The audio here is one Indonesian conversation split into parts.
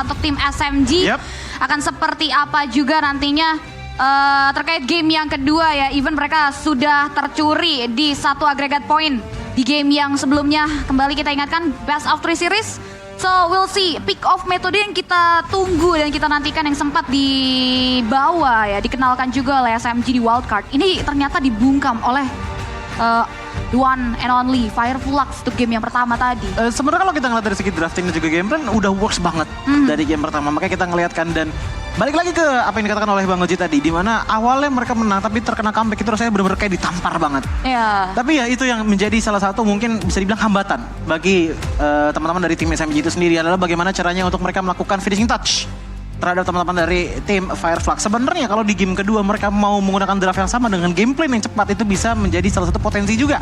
untuk tim SMG akan seperti apa juga nantinya terkait game yang kedua ya. Even mereka sudah tercuri di satu agregat point di game yang sebelumnya. Kembali kita ingatkan best of 3 series. So we'll see pick off metode yang kita tunggu dan kita nantikan yang sempat dibawa ya, dikenalkan juga oleh SMG di wildcard. Ini ternyata dibungkam oleh the one and only Fireflux untuk game yang pertama tadi. Sebenarnya kalau kita ngeliat dari segi drafting dan juga game plan udah works banget dari game pertama. Makanya kita ngeliatkan dan balik lagi ke apa yang dikatakan oleh Bang Oji tadi. Dimana awalnya mereka menang tapi terkena comeback itu rasanya benar-benar kayak ditampar banget. Iya. Tapi ya itu yang menjadi salah satu mungkin bisa dibilang hambatan bagi teman-teman dari tim SMG itu sendiri adalah bagaimana caranya untuk mereka melakukan finishing touch terhadap teman-teman dari tim Fireflux. Sebenarnya kalau di game kedua mereka mau menggunakan draft yang sama dengan gameplay yang cepat itu bisa menjadi salah satu potensi juga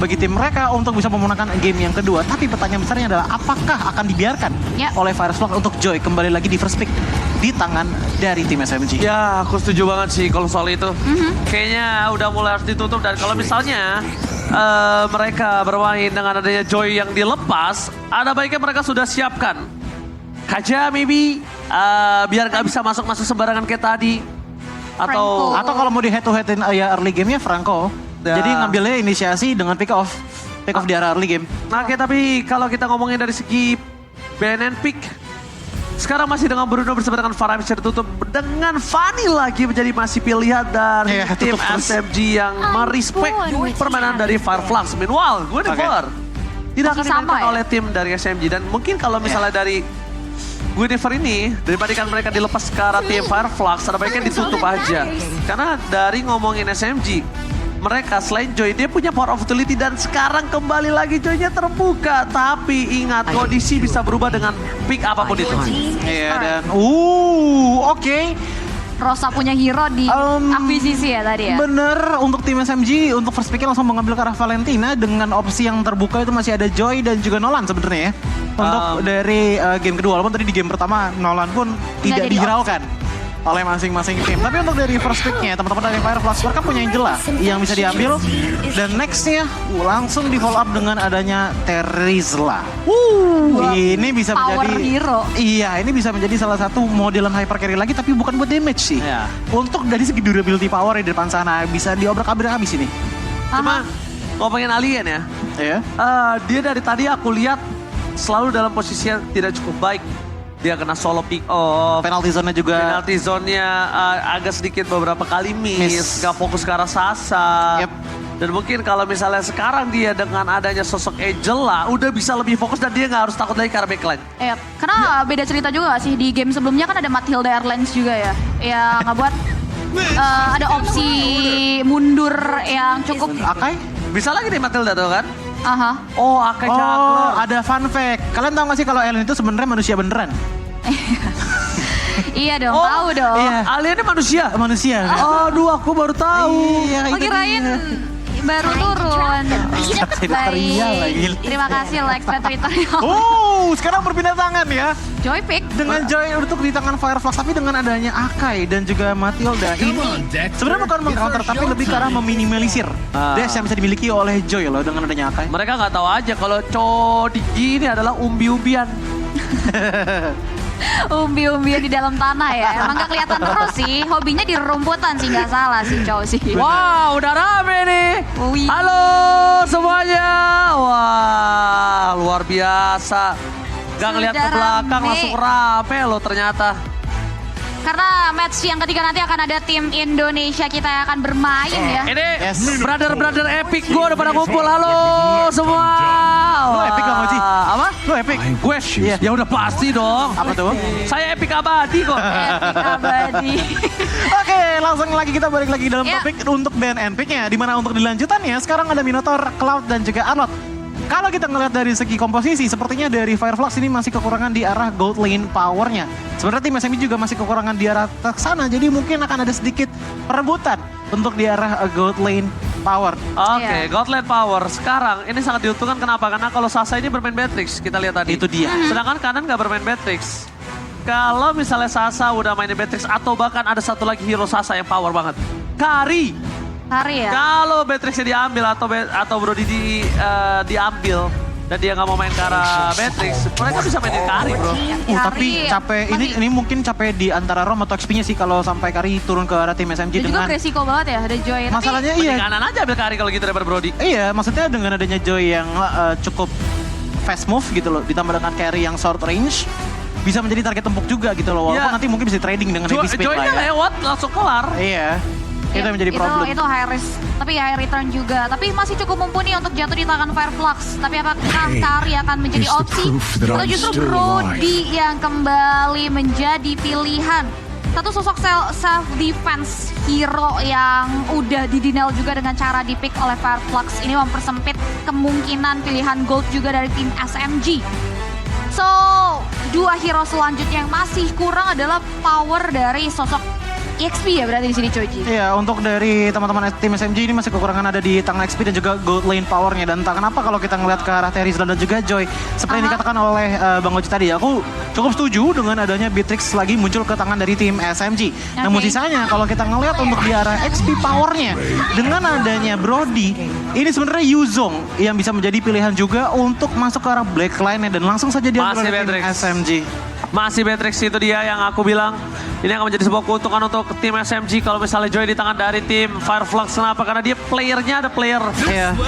bagi tim mereka untuk bisa memenangkan game yang kedua. Tapi pertanyaan besarnya adalah apakah akan dibiarkan oleh Fireflux untuk Joy kembali lagi di first pick di tangan dari tim SMG? Ya, aku setuju banget sih kalau soal itu. Kayaknya udah mulai harus ditutup dan kalau misalnya mereka bermain dengan adanya Joy yang dilepas, ada baiknya mereka sudah siapkan Kaja maybe biar nggak bisa masuk-masuk sembarangan kayak tadi. Atau kalau mau di head to head ya early game-nya Franco. Jadi ngambilnya inisiasi dengan pick off di area early game. Nah, oke, tapi kalau kita ngomongin dari segi BNN pick, sekarang masih dengan Bruno bersama dengan Farah bisa ditutup dengan Fanny lagi menjadi masih pilihan dari tim SMG yang merespek permainan dari Fireflux. Meanwhile, Guinevere tidak akan dimainkan oleh tim dari SMG dan mungkin kalau misalnya dari Guinevere ini daripada mereka dilepas ke arah tim Fireflux, ada baiknya ditutup aja. Karena dari ngomongin SMG, mereka selain Joy, dia punya power of utility dan sekarang kembali lagi Joy-nya terbuka. Tapi ingat, kondisi bisa berubah dengan pick apapun itu. Iya dan oke. Rosa punya hero di akuisisi ya tadi ya. Bener, untuk tim SMG untuk first pick langsung mengambil ke arah Valentina dengan opsi yang terbuka itu masih ada Joy dan juga Nolan sebenarnya ya. Untuk dari game kedua, walaupun tadi di game pertama Nolan pun tidak dihiraukan oleh masing-masing tim. Tapi untuk dari first pick-nya, teman-teman dari Fireflux mereka punya yang jelas yang bisa diambil. Dan next-nya langsung di follow up dengan adanya Terizla. Ini bisa power menjadi hero. Iya, ini bisa menjadi salah satu modelan hyper carry lagi, tapi bukan buat damage sih. Untuk dari segi durability power di depan sana bisa diobrak-abrik habis ini. Cuma ngomongin alien ya. Iya. Dia dari tadi aku lihat selalu dalam posisi yang tidak cukup baik. Dia kena solo pick off. Penalty zone-nya juga. Penalty zone-nya agak sedikit beberapa kali miss. Gak fokus ke arah Sasa. Dan mungkin kalau misalnya sekarang dia dengan adanya sosok Angela udah bisa lebih fokus dan dia gak harus takut lagi ke arah backline. Iya, karena beda cerita juga gak sih di game sebelumnya kan ada Matilda Airlines juga ya. Ya nggak buat ada opsi mundur yang cukup. Akai? Bisa lagi nih Matilda tuh kan? Oh, Akai jago. Ada fun fact. Kalian tahu gak sih kalau alien itu sebenarnya manusia beneran? Iya dong, tahu dong. Iya. Aliennya manusia? Manusia. Aduh, aku baru tahu. Iya, kirain baru turun. Baik. Terima kasih like dan Twitter. Sekarang berpindah tangan ya. Joy pick. Dengan Joy untuk di tangan Fireflux, tapi dengan adanya Akai dan juga Matilda ini sebenarnya bukan meng-counter, tapi lebih ke arah meminimalisir dash yang bisa dimiliki oleh Joy loh dengan adanya Akai. Mereka nggak tahu aja kalau Codigi ini adalah umbi-umbian. Umbi-umbian di dalam tanah ya. Emang gak kelihatan terus sih. Hobinya di rumputan sih, gak salah sih cowok sih. Wow, udah rame nih. Halo semuanya. Wah, luar biasa. Gak ngeliat ke belakang langsung rame loh ternyata. Karena match yang ketiga nanti akan ada tim Indonesia kita yang akan bermain ya. Ini brother-brother epic gue udah pada ngumpul. Halo semua. Lo epic gak Moji? Apa? Lo epic? Gue ya udah pasti dong. Apa tuh? Saya epic abadi kok. Epic abadi. Oke, langsung lagi kita balik lagi dalam topik untuk BNN pick-nya. Dimana untuk dilanjutannya sekarang ada Minotaur, Cloud dan juga Arnold. Kalau kita ngelihat dari segi komposisi, sepertinya dari Fireflux ini masih kekurangan di arah gold lane powernya. Sebenarnya tim SMB juga masih kekurangan di arah sana, jadi mungkin akan ada sedikit perebutan untuk di arah gold lane power. Oke, gold lane power. Sekarang ini sangat diuntungkan kenapa? Karena kalau Sasa ini bermain Beatrix, kita lihat tadi. Itu dia. Sedangkan kanan nggak bermain Beatrix. Kalau misalnya Sasa udah mainin Beatrix atau bahkan ada satu lagi hero Sasa yang power banget. Kari ya? Kalau Beatrixnya diambil atau Brody diambil, dan dia nggak mau main ke arah Matrix, mereka bisa mainin Kari bro. Tapi capek, ini mungkin capek di antara Rom atau XP-nya sih kalau sampai Kari turun ke arah tim SMG Dan juga dengan... resiko banget ya, ada Joy. Masalahnya Mending iya, kanan aja ambil Kari kalau gitu daripada Brody. iya maksudnya dengan adanya Joy yang cukup fast move gitu loh, ditambah dengan carry yang short range, bisa menjadi target tempuk juga gitu loh, walaupun Iya. nanti mungkin bisa trading dengan heavy speed Joy-nya lah ya. lewat, langsung kelar. Iya, itu yang menjadi problem. Itu high risk, tapi high return juga. Tapi masih cukup mumpuni untuk jatuh di tangan Fireflux. Tapi apakah Kari akan menjadi It's the opsi? proof that Atau I'm justru still Brody yang kembali menjadi pilihan? Satu sosok self-defense hero yang udah didinal juga dengan cara di-pick oleh Fireflux. Ini mempersempit kemungkinan pilihan gold juga dari tim SMG. So, dua hero selanjutnya yang masih kurang adalah power dari sosok EXP ya berarti di sini Choji. Iya, untuk dari teman-teman tim SMG ini masih kekurangan ada di tangan XP dan juga gold lane powernya. Dan entah kenapa kalau kita ngeliat ke arah Terizla dan juga Joy, seperti yang dikatakan oleh Bang Oji tadi, aku cukup setuju dengan adanya Beatrix lagi muncul ke tangan dari tim SMG. Namun sisanya kalau kita ngeliat untuk di arah XP powernya, dengan adanya Brody, ini sebenarnya Yuzong yang bisa menjadi pilihan juga untuk masuk ke arah Black Line dan langsung saja diambil Masih oleh tim Beatrix. SMG. Masih Matrix itu dia yang aku bilang. Ini akan menjadi sebuah keuntungan untuk tim SMG kalau misalnya Joy di tangan dari tim Fireflux. Kenapa? Karena dia playernya ada player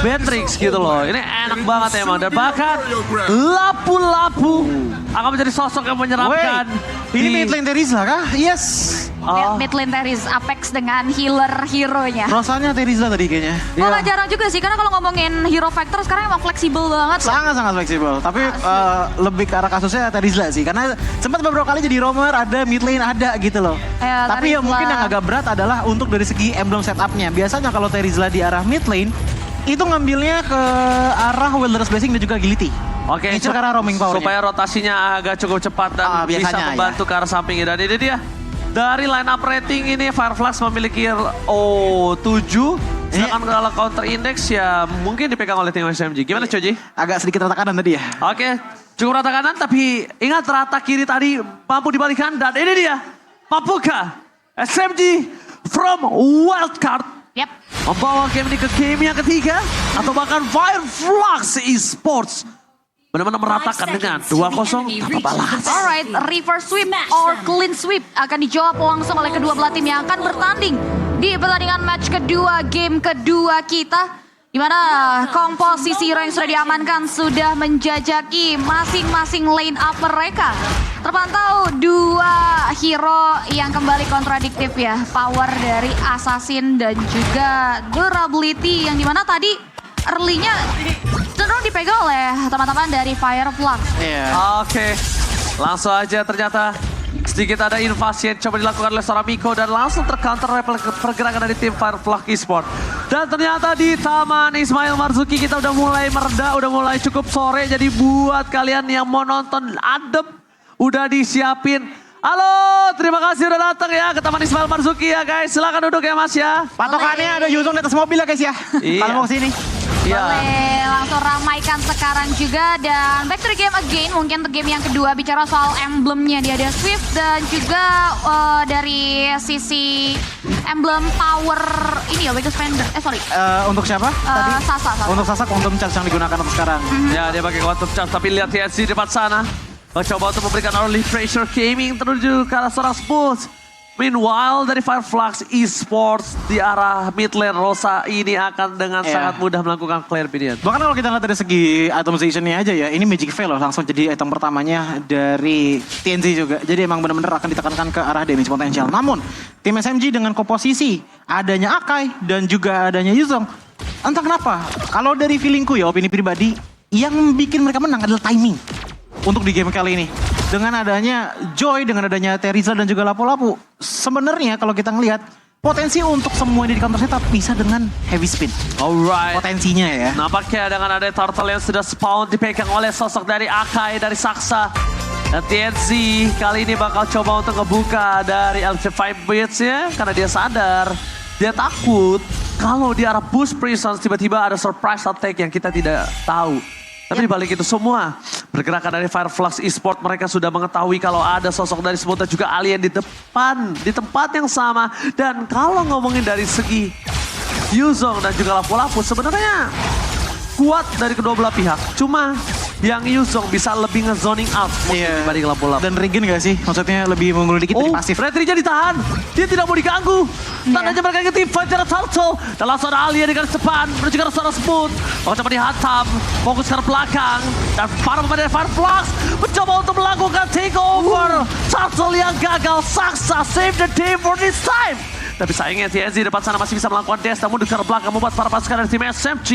Matrix gitu loh. Ini enak banget emang. Dan bahkan lapu-lapu akan menjadi sosok yang menyeramkan. Ini mid lane Terizla kah? Yes. Mid lane Teris Apex dengan healer hero-nya. Rasanya Terizla tadi kayaknya. Malah jarang juga sih, karena kalau ngomongin hero factor sekarang emang fleksibel banget. Sangat-sangat fleksibel. Tapi lebih ke arah kasusnya Terizla sih. Karena sempat beberapa kali jadi roamer, ada mid lane, ada gitu loh. Tapi ya Terizla. mungkin yang agak berat adalah untuk dari segi emblem setupnya. Biasanya kalau Terizla di arah mid lane, itu ngambilnya ke arah Welder's Blessing dan juga Agility. Oke, Ngincer ke arah roaming powernya. supaya rotasinya agak cukup cepat dan bisa biasanya, membantu ke arah sampingnya. Dan ini dia. Dari line up rating ini Fireflux memiliki 7. Sedangkan kalau counter index ya mungkin dipegang oleh tim SMG. Gimana Choji? Agak sedikit rata kanan tadi ya. Oke, cukup rata kanan tapi ingat rata kiri tadi mampu dibalikan. Dan ini dia, mampukah SMG from Wildcard Yap. membawa game ini ke game yang ketiga? Atau bahkan Fireflux Esports benar-benar meratakan dengan 2-0 tanpa balas. Alright, reverse sweep or clean sweep akan dijawab langsung oleh kedua belah tim yang akan bertanding di pertandingan match kedua, game kedua kita. Di mana komposisi hero yang sudah diamankan sudah menjajaki masing-masing line up mereka. Terpantau dua hero yang kembali kontradiktif ya. Power dari Assassin dan juga durability yang dimana tadi early-nya cenderung dipegang oleh teman-teman dari Fireflux. Oke, langsung aja ternyata sedikit ada invasi yang coba dilakukan oleh seorang Miko dan langsung tercounter oleh pergerakan dari tim Fireflux Esports. Dan ternyata di Taman Ismail Marzuki kita udah mulai mereda, udah mulai cukup sore. Jadi buat kalian yang mau nonton adem, udah disiapin. Halo, terima kasih udah datang ya ke Taman Ismail Marzuki ya guys. Silakan duduk ya Mas ya. Patokannya ada Yuzong di atas mobil ya guys ya. Iya. Kalau mau kesini. Boleh langsung ramaikan sekarang juga dan back to the game again. Mungkin untuk game yang kedua bicara soal emblemnya dia ada Swift dan juga dari sisi emblem power ini ya Weakest Spender. Sorry. Untuk siapa? tadi? Sasa. Untuk Sasa Quantum Charge yang digunakan untuk sekarang. Ya dia pakai quantum charge tapi lihat TNC di depan sana. Mencoba untuk memberikan early pressure gaming menuju ke arah seorang Spurs. Meanwhile dari Fireflux Esports di arah mid lane Rosa ini akan dengan sangat mudah melakukan clear minion. Bahkan kalau kita lihat dari segi itemization-nya aja ya, ini Magic Veil loh langsung jadi item pertamanya dari TNC juga. Jadi emang benar-benar akan ditekankan ke arah damage potensial. Namun tim SMG dengan komposisi adanya Akai dan juga adanya Yuzong, entah kenapa kalau dari feelingku ya opini pribadi, yang bikin mereka menang adalah timing untuk di game kali ini. Dengan adanya Joy, dengan adanya Terizla dan juga Lapu-Lapu, sebenarnya kalau kita ngelihat potensi untuk semua ini di counter setup bisa dengan heavy spin. Alright. Potensinya ya. Nampaknya dengan ada turtle yang sudah spawn dipegang oleh sosok dari Akai, dari Saksa. Dan TNC kali ini bakal coba untuk ngebuka dari LC5 Beats ya. Karena dia sadar, dia takut kalau di arah boost prisons tiba-tiba ada surprise attack yang kita tidak tahu. Tapi dibalik itu semua, pergerakan dari Fireflux Esports mereka sudah mengetahui kalau ada sosok dari Smooth dan juga Alien di depan, di tempat yang sama. Dan kalau ngomongin dari segi Yuzong dan juga Lapu-Lapu sebenarnya kuat dari kedua belah pihak. Cuma yang Yuzong bisa lebih nge-zoning out dibanding lampu-lampu. Dan Regen gak sih? Maksudnya lebih unggul dikit dari pasif. Retri-nya ditahan. Dia tidak mau diganggu. Tandanya mereka ingin tim fight secara Turtle. Dan langsung ada Alien di garis depan. Menuju ke arah seorang Smooth. Oh, coba dihantam. Fokus ke belakang. Dan para pemain dari Fireflux mencoba untuk melakukan takeover. Turtle yang gagal. Saksa save the day for this time. Tapi sayangnya TNZ di depan sana masih bisa melakukan dash. Namun di belakang membuat para pasukan dari tim SMG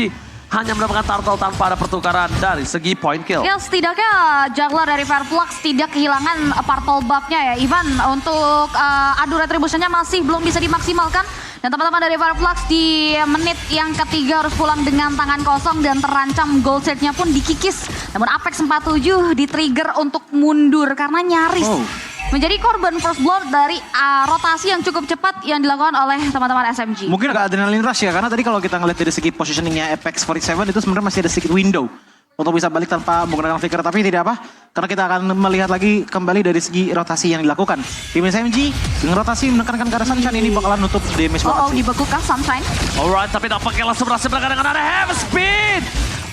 hanya mendapatkan turtle tanpa ada pertukaran dari segi point kill. Ya setidaknya jungler dari Fireflux tidak kehilangan purple buff-nya ya. Even untuk adu retributionnya masih belum bisa dimaksimalkan. Dan teman-teman dari Fireflux di menit yang ketiga harus pulang dengan tangan kosong dan terancam gold set-nya pun dikikis. Namun Apex 47 di-trigger untuk mundur karena nyaris menjadi korban first blood dari rotasi yang cukup cepat yang dilakukan oleh teman-teman SMG. Mungkin agak adrenalin rush ya, karena tadi kalau kita ngeliat dari segi positioningnya Apex 47 itu sebenarnya masih ada sedikit window untuk bisa balik tanpa menggunakan flicker. Tapi tidak apa, karena kita akan melihat lagi kembali dari segi rotasi yang dilakukan. Tim SMG dengan rotasi menekankan ke arah Sunshine ini bakalan nutup damage banget sih. Dibekukan Sunshine. Alright, tapi nampaknya langsung berhasil mereka dengan ada heavy speed.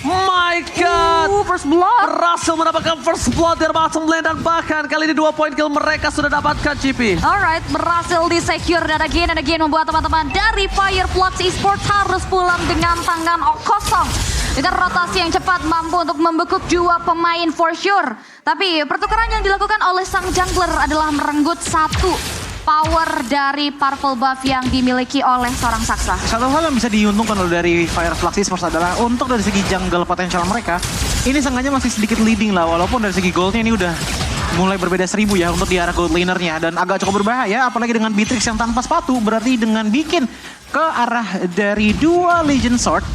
My God, first blood. berhasil mendapatkan first blood dari bottom lane dan bahkan kali ini 2 point kill mereka sudah dapatkan GP. Alright, berhasil di-secure dan again membuat teman-teman dari Fireflux Esports harus pulang dengan tangan kosong. Dengan rotasi yang cepat mampu untuk membekuk 2 pemain for sure. Tapi pertukaran yang dilakukan oleh sang jungler adalah merenggut 1 power dari purple buff yang dimiliki oleh seorang Saksa. Satu hal yang bisa diuntungkan dari Fireflux Esports adalah untuk dari segi jungle potensial mereka, ini seenggaknya masih sedikit leading lah, walaupun dari segi goldnya ini udah mulai berbeda 1000 ya untuk di arah gold lanernya, dan agak cukup berbahaya apalagi dengan Beatrix yang tanpa sepatu, berarti dengan bikin ke arah dari 2 Legend Sword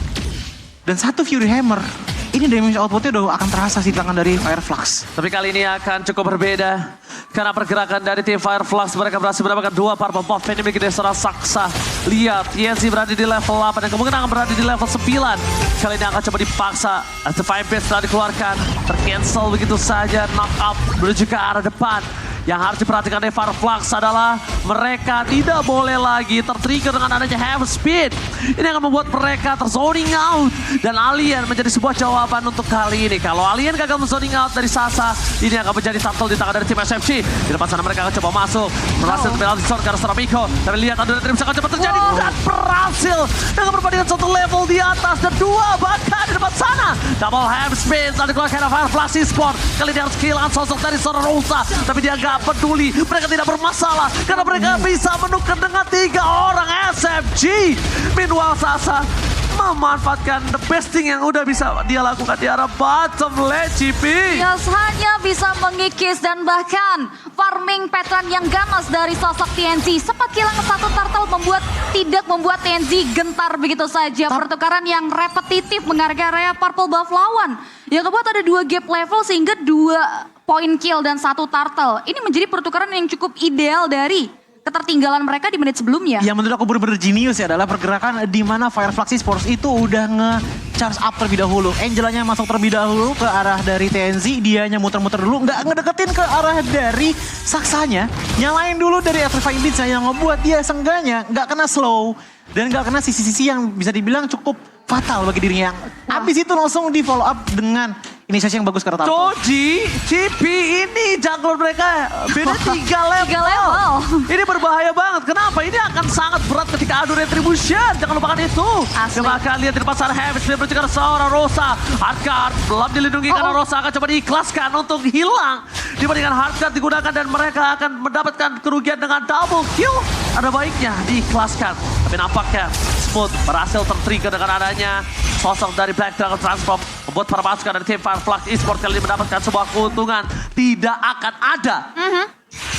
dan 1 Fury Hammer. Ini damage outputnya udah akan terasa sih tangan dari Fireflux. Tapi kali ini akan cukup berbeda. Karena pergerakan dari tim Fireflux, mereka berhasil mendapatkan 2 purple buff ini dimiliki dari seorang Saksa. Lihat, TNC berada di level 8 dan kemungkinan akan berada di level 9. Kali ini akan coba dipaksa. Divine Beast telah dikeluarkan. Tercancel begitu saja, knock up menuju ke arah depan. Yang harus diperhatikan dari Fireflux adalah mereka tidak boleh lagi tertrigger dengan adanya heavy speed. Ini akan membuat mereka terzoning out. Dan Alien menjadi sebuah jawaban untuk kali ini. Kalau Alien gagal menzoning out dari Sasa, ini akan menjadi turtle di tangan dari tim SMG. Di depan sana mereka akan coba masuk. Berhasil penalti zone karena seorang Miko. Tapi lihat ada retribusi akan cepat terjadi. Dan berhasil dengan perbandingan 1 level di atas. Dan 2 bahkan di depan sana. Double heavy speed. Tadi keluarkan Fireflux Esports. Kali ini harus kehilangan sosok dari seorang Rosa. Tapi dia gak peduli, mereka tidak bermasalah karena mereka bisa menukar dengan 3 orang SMG. Meanwhile Sasa memanfaatkan the best thing yang udah bisa dia lakukan di arah bottom lane GP. Yes, hanya bisa mengikis dan bahkan farming pattern yang ganas dari sosok TNC. Sempat kehilangan 1 turtle tidak membuat TNC gentar begitu saja. Pertukaran yang repetitif menghargai area purple buff lawan. Yang keempat ada 2 gap level sehingga 2 point kill dan 1 turtle. Ini menjadi pertukaran yang cukup ideal dari ketertinggalan mereka di menit sebelumnya. Yang menurut aku bener-bener jenius ya adalah pergerakan di mana Fireflux Esports itu udah nge-charge up terlebih dahulu. Angelanya masuk terlebih dahulu ke arah dari TNZ, dianya muter-muter dulu, nggak ngedeketin ke arah dari Saksanya. Nyalain dulu dari Electrifying Blitz yang ngebuat dia sengganya nggak kena slow dan nggak kena sisi-sisi yang bisa dibilang cukup fatal bagi dirinya. Abis itu langsung di follow up dengan inisiasi yang bagus ke arah turtle. Doji, GP ini jungler mereka beda 3 level. Ini berbahaya banget. Kenapa? Ini akan sangat berat ketika adu retribution. Jangan lupakan itu. Bahkan lihat di pasar heavy speed menuju ke seorang Rosa. Hardcard belum dilindungi karena Rosa akan coba diikhlaskan untuk hilang. Dibandingkan Hardcard digunakan dan mereka akan mendapatkan kerugian dengan double kill. Ada baiknya diikhlaskan. Tapi nampaknya Smooth berhasil tertrigger dengan adanya sosok dari Black Dragon Transform. Membuat para pasukan dari tim Fireflux Esports kali ini mendapatkan sebuah keuntungan. Tidak akan ada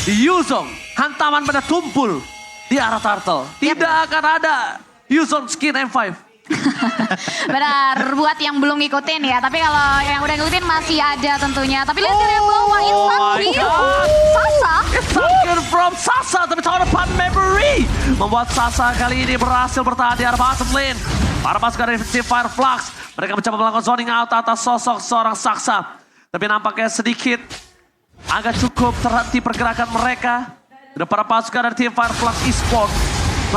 di Yuzong hantaman pada tumpul di arah turtle. Tidak akan ada Yuzong skin M5. Benar, buat yang belum ngikutin ya. Tapi kalau yang udah ngikutin masih ada tentunya. Tapi lihat dari bawah, instant kill. Sasa. Instant kill from Sasa, tapi tahun depan memory. Membuat Sasa kali ini berhasil bertahan di arah bottom lane. Para pasukan dari tim Fireflux, mereka mencoba melakukan zoning out atas sosok seorang Saksa. Tapi nampaknya sedikit agak cukup terhenti pergerakan mereka. Dan para pasukan dari tim Fireflux Esports,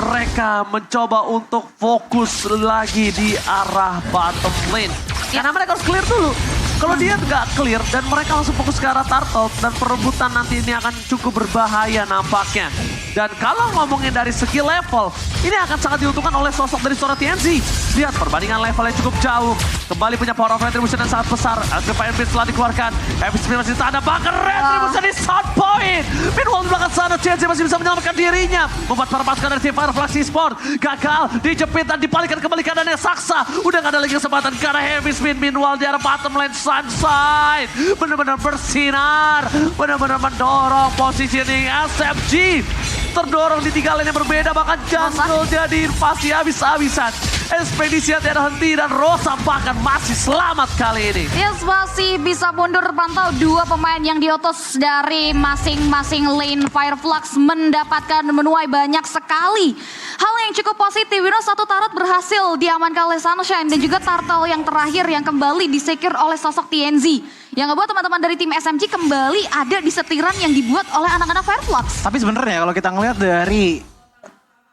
mereka mencoba untuk fokus lagi di arah bottom lane. Karena mereka harus clear dulu. Kalau dia nggak clear dan mereka langsung fokus ke arah turtle dan perebutan nanti ini akan cukup berbahaya nampaknya. Dan kalau ngomongin dari segi level, ini akan sangat diuntungkan oleh sosok dari seorang TNC. Lihat perbandingan levelnya cukup jauh. Kembali punya power of retribution yang sangat besar. Agrepa Envy setelah dikeluarkan. Envy masih tak ada bahkan retribution di shot point. Meanwhile di belakang sana TNC masih bisa menyelamatkan dirinya. Membuat para pasukan dari tim Fireflux Esports gagal dijepit dan dipalikan kembali keadaannya Saksa. Udah gak ada lagi kesempatan karena Heavy Spin. Meanwhile di arah bottom lane Sunshine benar-benar bersinar. Benar-benar mendorong positioning SMG. Terdorong di 3 lane yang berbeda, bahkan jungle jadi invasi habis-habisan. Ekspedisi tiada henti dan Rosa bahkan masih selamat kali ini. Yes, masih bisa mundur pantau 2 pemain yang diotos dari masing-masing lane. Fireflux mendapatkan menuai banyak sekali hal yang cukup positif. Satu turret berhasil diamankan oleh Sunshine dan juga turtle yang terakhir yang kembali disecure oleh sosok TNZ. Yang ngebuat teman-teman dari tim SMG kembali ada di setiran yang dibuat oleh anak-anak Fireflux. Tapi sebenarnya kalau kita ngelihat dari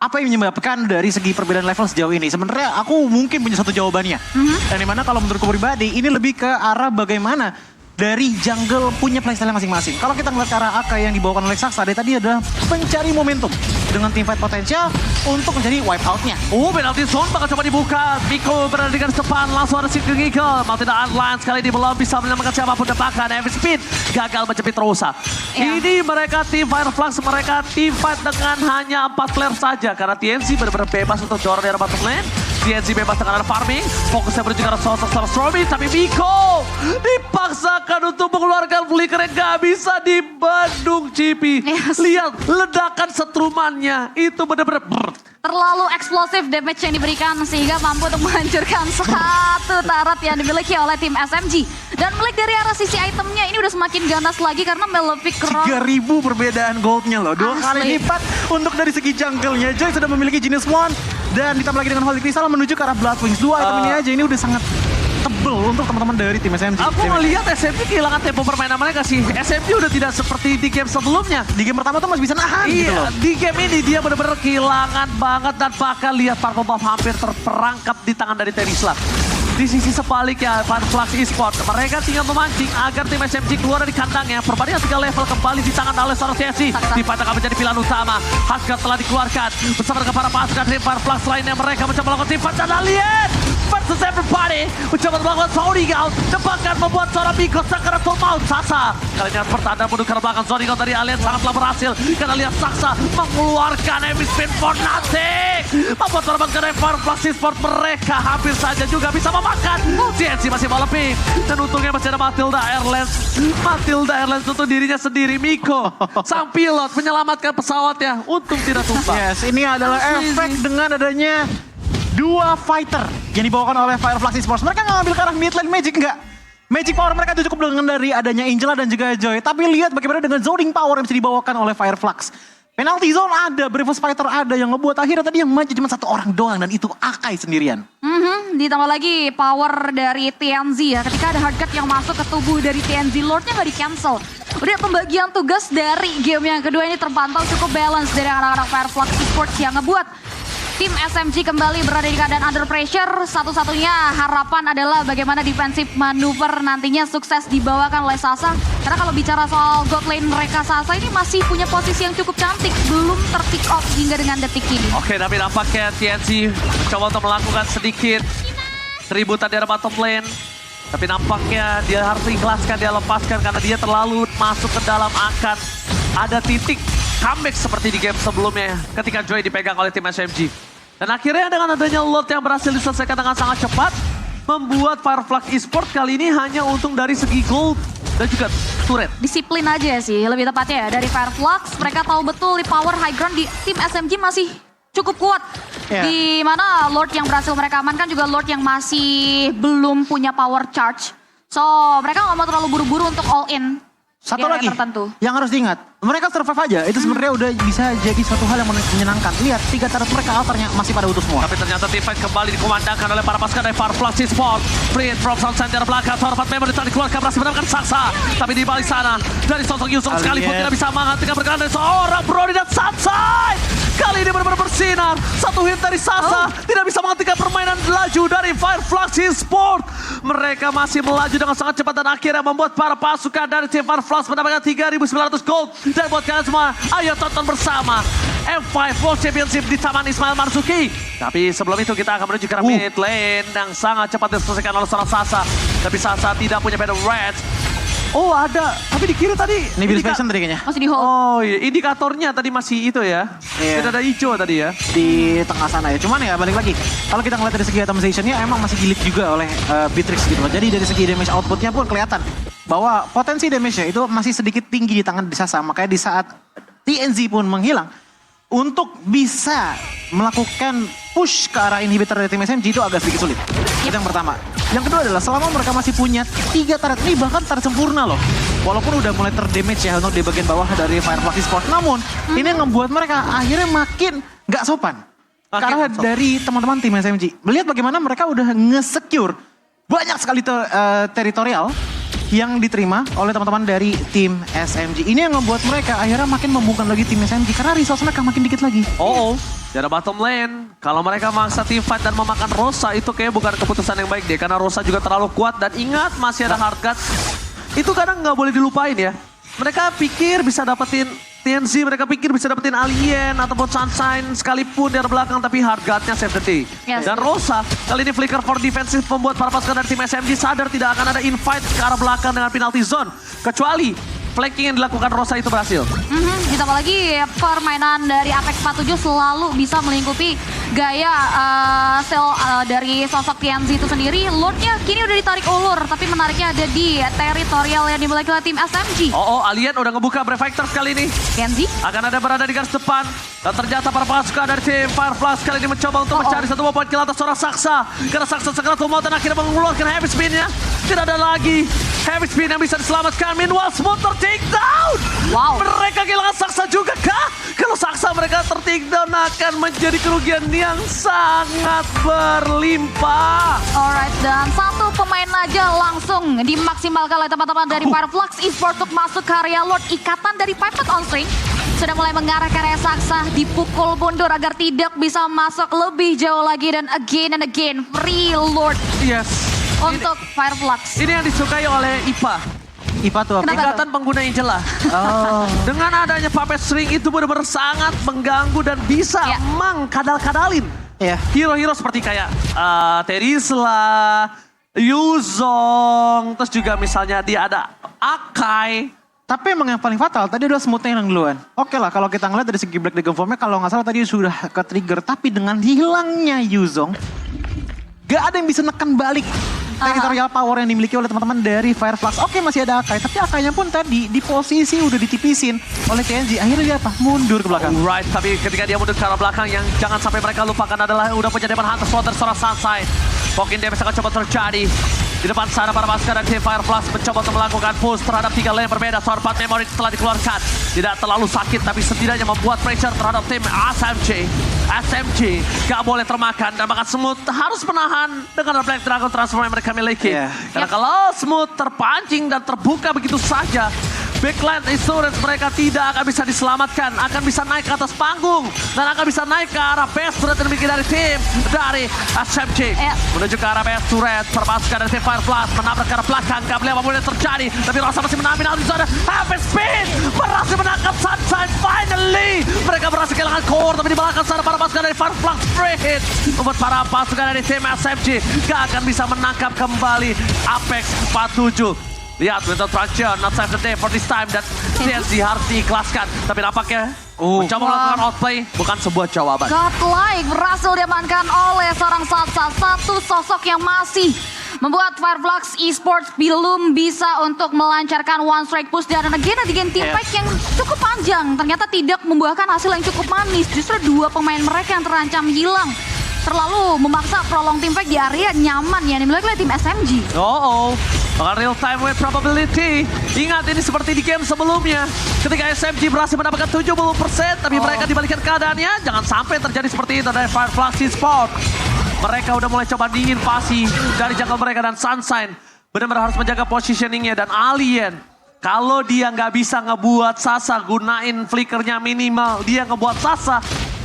apa yang menyebabkan dari segi perbedaan level sejauh ini, sebenarnya aku mungkin punya satu jawabannya. Dan dimana kalau menurutku pribadi ini lebih ke arah bagaimana dari jungle punya playstyle masing-masing. Kalau kita ngeliat ke arah AK yang dibawakan oleh Saksa dari tadi adalah mencari momentum dengan teamfight potensial untuk menjadi wipe out-nya. Penalty zone bakal coba dibuka. Miko berada di garis depan, langsung ada Seeking Eagle. Mau tidak online sekali ini belum bisa menyelamatkan siapapun depakan. Heavy Speed gagal menjepit Rosa. Ini mereka tim Fireflux, mereka team fight dengan hanya 4 player saja. Karena TNC benar-benar bebas untuk dorong di arah bottom lane. TNC bebas dengan arah farming. Fokusnya menuju ke arah sosok Stormy. Tapi Miko dipaksakan untuk mengeluarkan flicker yang gak bisa dibendung Cipi. Lihat ledakan setrumannya. Itu benar-benar terlalu eksplosif damage yang diberikan sehingga mampu untuk menghancurkan satu turret yang dimiliki oleh tim SMG. Dan melihat dari arah sisi itemnya ini udah semakin ganas lagi karena Malefic Rock 3000 perbedaan goldnya loh. 2 kali lipat untuk dari segi jungle-nya. Joy sudah memiliki Genius One dan ditambah lagi dengan Holy Crystal menuju ke arah Bloodwings. 2 item ini aja ini udah sangat tebel untuk teman-teman dari tim SMG. Aku melihat SMG kehilangan tempo permainan mereka sih. SMG udah tidak seperti di game sebelumnya. Di game pertama tuh masih bisa nahan Iya, gitu loh. di game ini dia benar-benar kehilangan banget dan bahkan lihat Purple Buff hampir terperangkap di tangan dari Terisla. Di sisi sebaliknya, Fireflux Esports, mereka tinggal memancing agar tim SMG keluar dari kandangnya. Perbandingan 3 level kembali di tangan oleh seorang TNC. Dipandang menjadi pilihan utama. Haskell telah dikeluarkan bersama dengan para pasukan tim Fireflux lainnya. Mereka mencoba melakukan tim fight dan Alien versus everybody. Mencoba melakukan Zodiac out. Tebakan membuat seorang Miko Sakaratul Maut. Saksa kali ini pertanda menuju ke belakang Zodiac out dari Alien sangatlah berhasil. Karena lihat Saksa mengeluarkan Heavy Spin for nothing. Membuat seorang pasukan Fireflux Esports mereka hampir saja juga bisa makan. TNC masih mau lebih. Dan untungnya masih ada Matilda Airlines. Matilda Airlines untuk dirinya sendiri. Miko, sang pilot menyelamatkan pesawatnya. Untung tidak tumpah. Yes, ini adalah efek dengan adanya 2 fighter yang dibawakan oleh Fireflux Esports. Mereka nggak ngambil ke arah mid lane Magic, enggak. Magic power mereka itu cukup dengan dari adanya Angela dan juga Joy. Tapi lihat bagaimana dengan zoning power yang bisa dibawakan oleh Fireflux. Penalty zone ada, Bravos Fighter ada yang ngebuat akhirnya tadi yang maju cuma 1 orang doang dan itu Akai sendirian. Ditambah lagi power dari TNZ ya. Ketika ada hardcut yang masuk ke tubuh dari TNZ, Lordnya nggak di-cancel. Udah pembagian tugas dari game yang kedua ini terpantau cukup balance dari anak-anak Fireflux Esports yang ngebuat tim SMG kembali berada di keadaan under pressure. Satu-satunya harapan adalah bagaimana defensive manuver nantinya sukses dibawakan oleh Sasa. Karena kalau bicara soal god lane mereka, Sasa ini masih punya posisi yang cukup cantik. Belum ter-pick off hingga dengan detik ini. Oke, tapi nampaknya TNC mencoba untuk melakukan sedikit keributan di arah bottom lane. Tapi nampaknya dia harus ikhlaskan, dia lepaskan karena dia terlalu masuk ke dalam akan ada titik comeback seperti di game sebelumnya ketika Joy dipegang oleh tim SMG. Dan akhirnya dengan adanya Lord yang berhasil diselesaikan dengan sangat cepat, membuat Fireflux Esports kali ini hanya untung dari segi gold dan juga turret. Disiplin aja sih lebih tepatnya ya dari Fireflux. Mereka tahu betul di power high ground di tim SMG masih cukup kuat. Di mana Lord yang berhasil mereka amankan juga Lord yang masih belum punya power charge. So mereka nggak mau terlalu buru-buru untuk all in. Satu lagi yang harus diingat, mereka survive aja itu sebenarnya udah bisa jadi suatu hal yang menyenangkan. Lihat 3 turret mereka altarnya masih pada utuh semua. Tapi ternyata tim fight kembali dikumandangkan oleh para pasukan dari Fireflux Esports. Sprint from Sunshine dari belakang, seorang member dikeluarkan berhasil mendapatkan Saksa. Tapi di balik sana dari sosok Yusung sekalipun tidak bisa menggantikan pergerakan dari seorang Brody dan Sunshine. kali ini benar-benar bersinar. Satu hit dari Sasa, tidak bisa menghentikan permainan laju dari Fireflux Esports. Mereka masih melaju dengan sangat cepat dan akhirnya membuat para pasukan dari tim Fireflux mendapatkan 3.900 gold. Dan buat kalian semua, ayo tonton bersama M5 World Championship di Taman Ismail Marzuki. Tapi sebelum itu kita akan menuju ke mid lane yang sangat cepat diselesaikan oleh seorang Sasa. Tapi Sasa tidak punya Battle Red. Oh ada, tapi di kiri tadi. Ini build fashion tadi kayaknya. Masih di hold. Oh iya, indikatornya tadi masih itu ya. Iya. Tidak ada hijau tadi ya. Di tengah sana ya. Cuman ya balik lagi. Kalau kita ngeliat dari segi itemization-nya emang masih gilit juga oleh Beatrix gitu loh. Jadi dari segi damage output-nya pun kelihatan bahwa potensi damage-nya itu masih sedikit tinggi di tangan Sasa. Makanya di saat TNZ pun menghilang, untuk bisa melakukan push ke arah inhibitor dari tim SMG itu agak sedikit sulit. Itu yang pertama. Yang kedua adalah selama mereka masih punya 3 turret, ini bahkan turret sempurna loh. Walaupun udah mulai terdamage ya untuk di bagian bawah dari Fireflux Esports. Namun ini yang membuat mereka akhirnya makin nggak sopan. Karena dari teman-teman tim SMG. Melihat bagaimana mereka udah nge-secure banyak sekali teritorial yang diterima oleh teman-teman dari tim SMG. Ini yang membuat mereka akhirnya makin membungkam lagi tim SMG karena resource mereka makin dikit lagi. Dari bottom lane, kalau mereka maksa team fight dan memakan Rosa itu kayak bukan keputusan yang baik deh. Karena Rosa juga terlalu kuat dan ingat masih ada hard guard. Itu kadang nggak boleh dilupain ya. Mereka pikir bisa dapetin TNC, mereka pikir bisa dapetin Alien ataupun Sunshine sekalipun dari belakang, tapi hard guard-nya save the day. Yes. Dan Rosa, kali ini flicker for defensive membuat para pasukan dari tim SMG sadar tidak akan ada invite ke arah belakang dengan penalty zone. Kecuali flanking yang dilakukan Rosa itu berhasil. Ditambah lagi permainan dari Apex 47 selalu bisa melingkupi gaya dari sosok TNZ itu sendiri. Lordnya kini udah ditarik ulur, tapi menariknya ada di teritorial yang dimiliki oleh tim SMG. Alien udah ngebuka Brave Fighters kali ini. TNZ Akan ada berada di garis depan. Dan ternyata para pasukan dari tim Fireflux kali ini mencoba untuk mencari satu poin kill atas seorang Saksa. Karena Saksa segera tumbuh dan akhirnya mengeluarkan heavy spin-nya. Tidak ada lagi heavy spin yang bisa diselamatkan. Meanwhile, Smooth take down. Wow. Mereka kehilangan Saksa juga kah? Kalau Saksa mereka take down akan menjadi kerugian yang sangat berlimpah. Alright, dan satu pemain aja langsung dimaksimalkan oleh teman-teman dari Fireflux Esports untuk masuk ke area Lord. Ikatan dari Pipet on string sudah mulai mengarah ke area Saksa, dipukul mundur agar tidak bisa masuk lebih jauh lagi, dan again free Lord Yes. untuk Fireflux. Ini yang disukai oleh IPA. IPA tuh apa? Kenapa? Ikatan pengguna Angela. Dengan adanya puppet string itu benar-benar sangat mengganggu dan bisa mengkadal-kadalin. Iya. Hero-hero seperti kayak Terisla, Yuzong, terus juga misalnya dia ada Akai. Tapi emang yang paling fatal tadi adalah Smoothnya yang duluan. Oke lah kalau kita ngeliat dari segi Black Dragon Formnya kalau nggak salah tadi sudah ke trigger. Tapi dengan hilangnya Yuzong, gak ada yang bisa neken balik territorial power yang dimiliki oleh teman-teman dari Fireflux. Oke masih ada Akai, tapi Akainya pun tadi di posisi udah ditipisin oleh TNZ. Akhirnya dia apa? Mundur ke belakang. Right, tapi ketika dia mundur ke arah belakang yang jangan sampai mereka lupakan adalah udah punya depan Hunter Slaughter seorang Sunshine. Mungkin dia bisa coba terjadi. Di depan sana para pasukan dari tim Fireflux mencoba untuk melakukan push terhadap 3 lane berbeda. Sorpat memory telah dikeluarkan. Tidak terlalu sakit tapi setidaknya membuat pressure terhadap tim SMG. SMG gak boleh termakan dan bahkan Smooth harus menahan dengan Black Dragon transform yang mereka miliki. Karena kalau Smooth terpancing dan terbuka begitu saja, backline insurance mereka tidak akan bisa diselamatkan. Akan bisa naik ke atas panggung dan akan bisa naik ke arah base turret yang dimiliki dari tim dari SMG. Menuju ke arah base turret, perpasukan dari tim Fireflux menabrak ke arah belakang. Gak boleh apapun yang terjadi, tapi Rosa masih menambil di zona. Heavy spin berhasil menangkap Sunshine. Finally mereka berhasil kehilangan core, tapi di belakang sana para pasukan dari Fireflux free hit membuat para pasukan dari tim SMG gak akan bisa menangkap kembali Apex 47. Lihat, Winter Traction, not save the day for this time. Dan TNC harus diikhlaskan. Tapi nampaknya mencoba melakukan outplay bukan sebuah jawaban. Godlike berhasil diamankan oleh seorang Saksa. Satu sosok yang masih membuat Fireflux Esports belum bisa untuk melancarkan one strike push. Dan again team fight yang cukup panjang. Ternyata tidak membuahkan hasil yang cukup manis. Justru dua pemain mereka yang terancam hilang. Terlalu memaksa prolong team fight di area nyaman yang dimiliki oleh tim SMG. Maka real time with probability. Ingat ini seperti di game sebelumnya. Ketika SMG berhasil mendapatkan 70%, tapi mereka dibalikan keadaannya. Jangan sampai terjadi seperti itu dari Fireflux Esports. Mereka udah mulai coba diinvasi dari jungle mereka dan Sunshine. Benar-benar harus menjaga positioningnya dan Alien. Kalau dia nggak bisa ngebuat Sasa gunain flickernya minimal, dia ngebuat Sasa.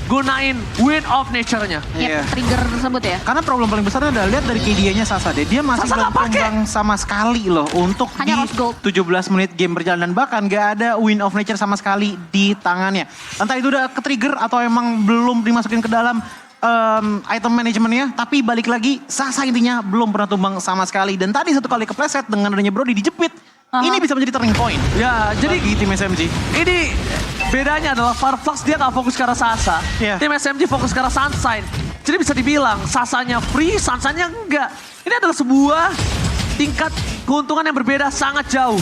gunain Wind of Nature-nya. Iya. Trigger tersebut ya. Karena problem paling besarnya adalah lihat dari KD-nya Sasa deh. Dia masih Sasa belum nggak pakai. tumbang sama sekali loh untuk Hanya di Rose Gold. 17 menit game berjalan. Dan bahkan gak ada Wind of Nature sama sekali di tangannya. Entah itu udah ke-trigger atau emang belum dimasukin ke dalam item manajemennya. Tapi balik lagi, Sasa intinya belum pernah tumbang sama sekali. Dan tadi satu kali kepleset dengan adanya Brody dijepit. Ini bisa menjadi turning point. Ya, jadi Bagi tim SMG. ini bedanya adalah Fireflux dia nggak fokus ke arah Sasa. Iya. Tim SMG fokus ke arah Sunshine. Jadi bisa dibilang Sasanya free, Sunshine-nya enggak. Ini adalah sebuah tingkat keuntungan yang berbeda sangat jauh.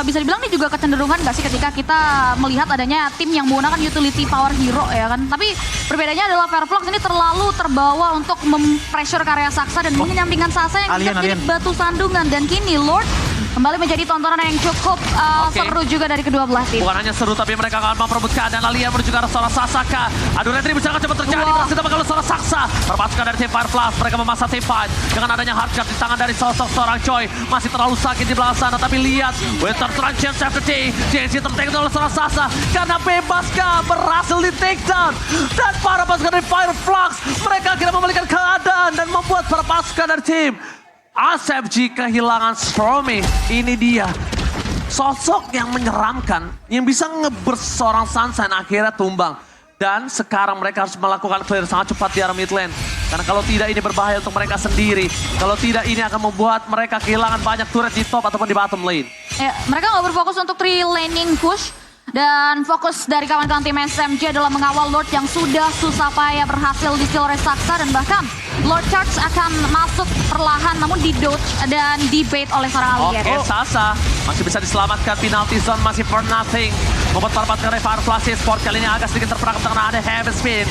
Bisa dibilang ini juga kecenderungan gak sih ketika kita melihat adanya tim yang menggunakan utility power hero ya kan. Tapi perbedaannya adalah Fireflux ini terlalu terbawa untuk mempressure karya Saksa dan menyampingkan Sasa yang Alien. jadi batu sandungan. Dan kini Lord kembali menjadi tontonan yang cukup Oke. seru juga dari kedua belah tim. Bukan hanya seru, tapi mereka akan memperebutkan dan Alia menuju ke arah seorang Sasaka. Adu retribusi sangat cepat terjadi, Wow. berhasil ditembak oleh seorang Saksa. Terpasukan dari tim Fireflux, mereka memasang tim Fight. Dengan adanya hardcard di tangan dari sosok seorang Choi. Masih terlalu sakit di belakang sana, tapi lihat. Winter Truncheon Chapter T. JNC tertake oleh seorang Sasa. Karena bebaskah berhasil di takedown. Dan para pasukan dari Fireflux, mereka akhirnya memulihkan keadaan dan membuat para pasukan dari tim SMG kehilangan Stormy. Ini dia sosok yang menyeramkan, yang bisa ngeburst seorang Sunshine akhirnya tumbang. Dan sekarang mereka harus melakukan clear sangat cepat di arah mid lane. Karena kalau tidak ini berbahaya untuk mereka sendiri. Kalau tidak ini akan membuat mereka kehilangan banyak turret di top ataupun di bottom lane. Ya, mereka nggak berfokus untuk 3 laning push. Dan fokus dari kawan-kawan tim SMG adalah mengawal Lord yang sudah susah payah berhasil di-steal oleh Saksa. Dan bahkan Lord Charge akan masuk perlahan namun di-dodge dan di-bait oleh seorang alien. Oke, Sasa masih bisa diselamatkan. Penalty zone masih for nothing. Membuat para pasukan dari Fireflux Sport kali ini agak sedikit terperangkap karena ada heavy spin.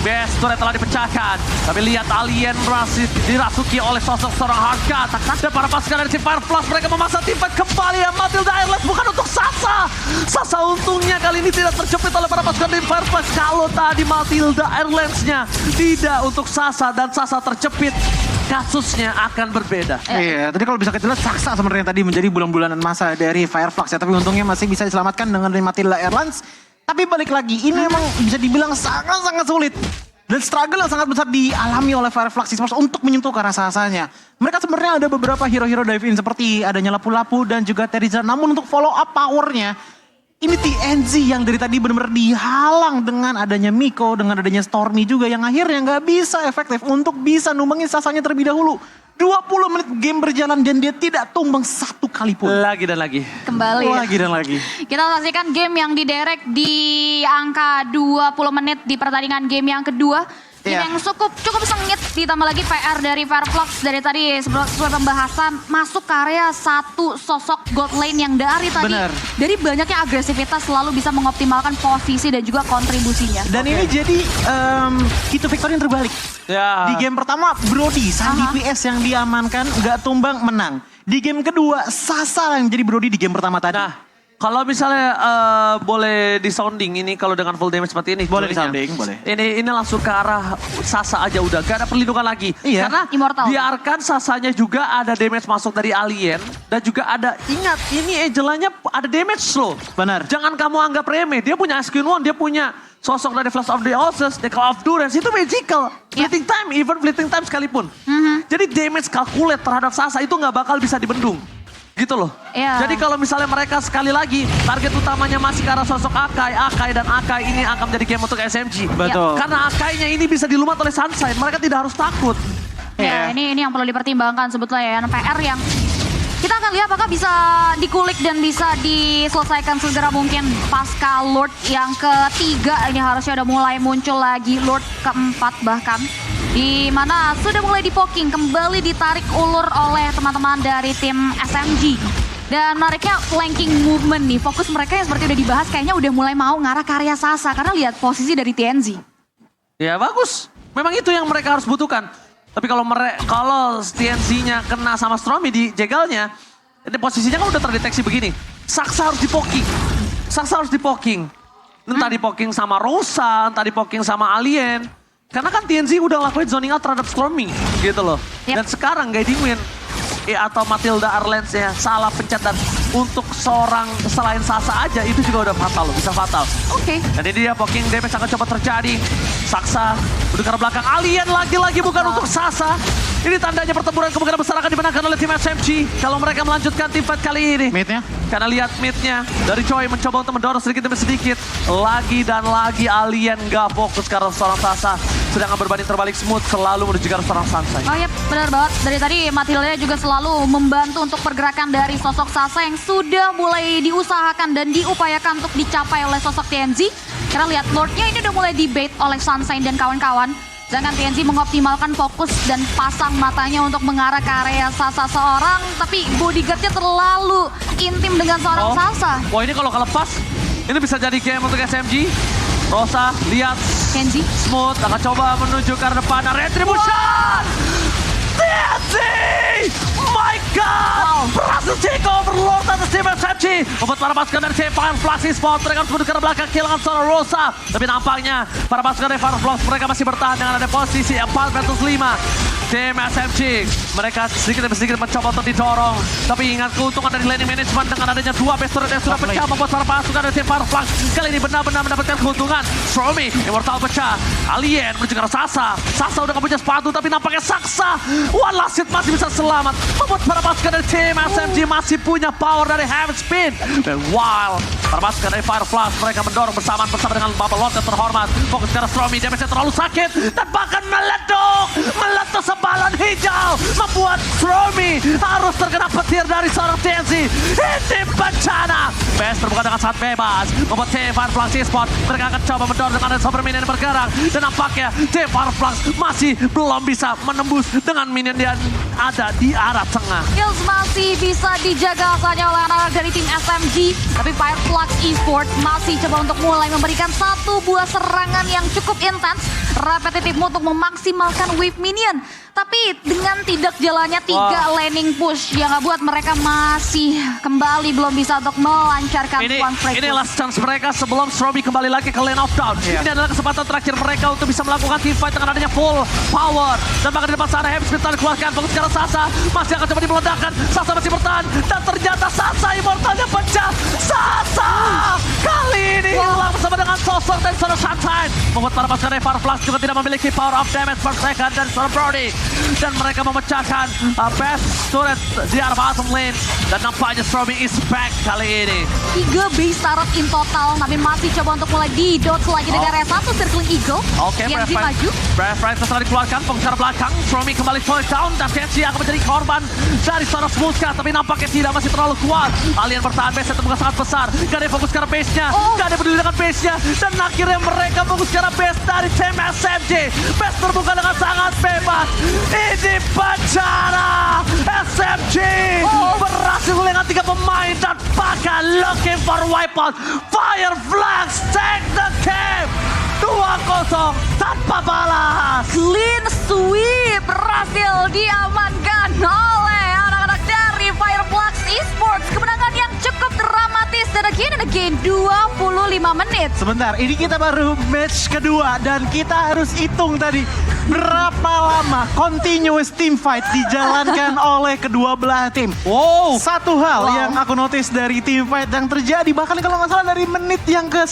Best turret telah dipecahkan. Tapi lihat alien masih dirasuki oleh sosok seorang Hardcat. Dan para pasukan dari tim Fireflux mereka memasang tim fight kembali. Matilda Airlines bukan untuk Sasa. Sasa untungnya kali ini tidak terjepit oleh para pasukan tim Fireflux. Kalau tadi Matilda Airlines-nya tidak untuk Sasa dan Sasa terjepit, kasusnya akan berbeda. Iya, tadi kalau bisa kita lihat Saksa sebenarnya tadi menjadi bulan-bulanan masa dari Fireflux ya. Tapi untungnya masih bisa diselamatkan dengan Matilda Airlines. Tapi balik lagi, ini memang bisa dibilang sangat-sangat sulit. Dan struggle yang sangat besar dialami oleh Fireflux Esports untuk menyentuh ke arah Sasanya. Mereka sebenarnya ada beberapa hero-hero dive in seperti adanya Lapu-Lapu dan juga Teriza. Namun untuk follow up powernya, ini TNZ yang dari tadi benar-benar dihalang dengan adanya Miko, dengan adanya Stormy juga yang akhirnya nggak bisa efektif untuk bisa numbangin Sasanya terlebih dahulu. 20 menit game berjalan dan dia tidak tumbang satu kali pun. Lagi dan lagi. Kembali ya. Lagi dan lagi. Kita saksikan game yang diderek di angka 20 menit di pertandingan game yang kedua. Game Iya. yang cukup sengit, ditambah lagi PR dari Fireflux dari tadi sesuai pembahasan masuk ke area satu sosok god lane yang dari tadi Bener. dari banyaknya agresivitas selalu bisa mengoptimalkan posisi dan juga kontribusinya. Dan ini jadi itu victory yang terbalik. Ya. Di game pertama Brody, Sandi Aha. PS yang diamankan, nggak tumbang menang. Di game kedua Sasa yang jadi Brody di game pertama tadi. Nah, kalau misalnya boleh di sounding ini kalau dengan full damage seperti ini. Boleh sebenarnya. di-sounding, boleh. Ini langsung ke arah Sasa aja udah, gak ada perlindungan lagi. Iya. Karena Immortal. biarkan Sasanya juga ada damage masuk dari alien. Dan juga ada, ingat ini Angelanya ada damage slow. Benar. Jangan kamu anggap remeh, dia punya SQ1, dia punya sosok dari Flash of the Osses, Decay of Durance, itu magical. Ya. Fleeting time, even fleeting time sekalipun. Jadi damage calculate terhadap Sasa itu gak bakal bisa dibendung. Gitu loh. Iya. Jadi kalau misalnya mereka sekali lagi target utamanya masih ke arah sosok Akai dan Akai ini akan menjadi game untuk SMG. Betul. Karena Akainya ini bisa dilumat oleh Sunshine, mereka tidak harus takut. Ya, Iya. ini yang perlu dipertimbangkan sebetulnya ya, PR yang kita akan lihat apakah bisa dikulik dan bisa diselesaikan segera mungkin pasca Lord yang ketiga ini harusnya udah mulai muncul lagi, Lord keempat bahkan. Di mana sudah mulai dipoking, kembali ditarik ulur oleh teman-teman dari tim SMG. Dan menariknya flanking movement nih, fokus mereka yang seperti udah dibahas kayaknya udah mulai mau ngarah ke area Sasa. Karena lihat posisi dari TNZ. Ya bagus, memang itu yang mereka harus butuhkan. Tapi kalau TNC-nya kena sama Stormy di jegalnya, ini posisinya kan udah terdeteksi begini. Saksa harus dipoking. Saksa harus dipoking. Entah dipoking sama Rosa, entah dipoking sama Alien. Karena kan TNC udah lakuin zoning out terhadap Stormy gitu loh. Yep. Dan sekarang Guiding Wind atau Matilda Airlines-nya salah pencet dan untuk seorang selain Sasa aja itu juga udah fatal loh, bisa fatal. Oke. Dan ini dia poking damage akan coba terjadi. Saksa udah ke belakang. Alien lagi-lagi bukan untuk Sasa. Ini tandanya pertempuran kemungkinan besar akan dimenangkan oleh tim SMG. Kalau mereka melanjutkan tim fight kali ini. Mid-nya. Karena lihat mid-nya dari Choi mencoba untuk mendorong sedikit demi sedikit. Lagi dan lagi Alien gak fokus karena seorang Sasa. Sedangkan berbanding terbalik Smooth selalu menuju ke arah seorang Sansai. Oh iya, benar banget. Dari tadi Matilda juga selalu membantu untuk pergerakan dari sosok Sasa yang sudah mulai diusahakan dan diupayakan untuk dicapai oleh sosok TNZ. Karena lihat Lordnya ini udah mulai debate oleh Sunshine dan kawan-kawan. Sedangkan TNZ mengoptimalkan fokus dan pasang matanya untuk mengarah ke area Sasa seorang. Tapi bodyguardnya terlalu intim dengan seorang Sasa. Wah ini kalau kelepas, ini bisa jadi game untuk SMG. Rosa, lihat. Kenji. Smooth akan coba menuju ke arah depan. Retribution! TNZ! My God! Berhasil take over Lord atas tim SMG. Membuat para pasukan dari tim Fireflux Esports. Mereka harus menuju ke arah belakang, kehilangan seorang Rosa. Tapi nampaknya para pasukan dari Fireflux mereka masih bertahan dengan ada posisi 4 versus 5. Tim SMG, mereka sedikit demi sedikit mencoba untuk didorong. Tapi ingat keuntungan dari laning management dengan adanya 2 base turret yang sudah pecah. Membuat para pasukan dari tim Fireflux kali ini benar-benar mendapatkan keuntungan. Stromy, Immortal pecah. Alien menuju ke arah Sasa. Sasa udah gak punya sepatu tapi nampaknya Saksa. One last hit masih bisa selamat. Membuat para pasukan dari tim SMG masih punya power dari Heaven Spin. Dan while para pasukan dari Fireflux mereka mendorong bersama dengan Bubble Lord yang terhormat. Fokus ke arah Stromy, damage-nya terlalu sakit. Dan bahkan meledak. Meletus sebalan hijau. Membuat Stromy harus terkena petir dari seorang TNZ. Ini bencana. Best terbuka dengan sangat bebas. Membuat tim Fireflux Esports mereka akan coba mendorong dengan ada Super Minion yang bergerak. Dan nampaknya tim Fireflux masih belum bisa menembus dengan minion yang ada di arah tengah. Kills masih bisa dijaga saja oleh anak-anak dari tim SMG. Tapi Fireflux Esports masih coba untuk mulai memberikan satu buah serangan yang cukup intens. Repetitif untuk memaksimalkan wave minion. Tapi dengan tidak jalannya 3 laning push yang buat mereka masih kembali belum bisa untuk melancarkan one strike. Ini last chance mereka sebelum Stromy kembali lagi ke lane of down. Ini adalah kesempatan terakhir mereka untuk bisa melakukan team fight dengan adanya full power. Dan bahkan di depan sana Heavy Spin telah dikeluarkan. Fokus ke arah Sasa. Masih akan coba dimeledakkan. Sasa masih bertahan. Dan ternyata Sasa Immortalnya pecah. Sasa kali ini hilang bersama dengan sosok dan seorang Sunshine. Membuat para pasukan dari Fireflux juga tidak memiliki power of damage per second dan seorang Brody. Dan mereka memecahkan best turret di arah bottom lane. Dan nampaknya Stromy is back kali ini. 3 base turret in total, tapi masih coba untuk mulai di-dodge lagi dari area 1 Circling Eagle. Oke, TNZ maju. Breath Right setelah dikeluarkan, fokus ke arah belakang. Stromy kembali fall down dan TNZ akan menjadi korban dari seorang Smoothka. Tapi nampaknya tidak, masih terlalu kuat. Alien bertahan, base-nya terbuka sangat besar. Gak ada yang fokus ke arah base-nya, gak ada yang peduli dengan base-nya. Dan akhirnya mereka fokus ke arah base dari tim SMG. Base terbuka dengan sangat bebas. Ini bencana. SMG berhasil dengan 3 pemain dan bahkan looking for wipeout. Fireflux take the game. 2-0 tanpa balas. Clean sweep berhasil diamankan oleh anak-anak dari Fireflux Esports. Kemenangan yang cukup dramatis dan again 25 menit. Sebentar, ini kita baru match kedua dan kita harus hitung tadi berapa lama continuous team fight dijalankan oleh kedua belah tim. Satu hal yang aku notice dari team fight yang terjadi bahkan kalau nggak salah dari menit yang ke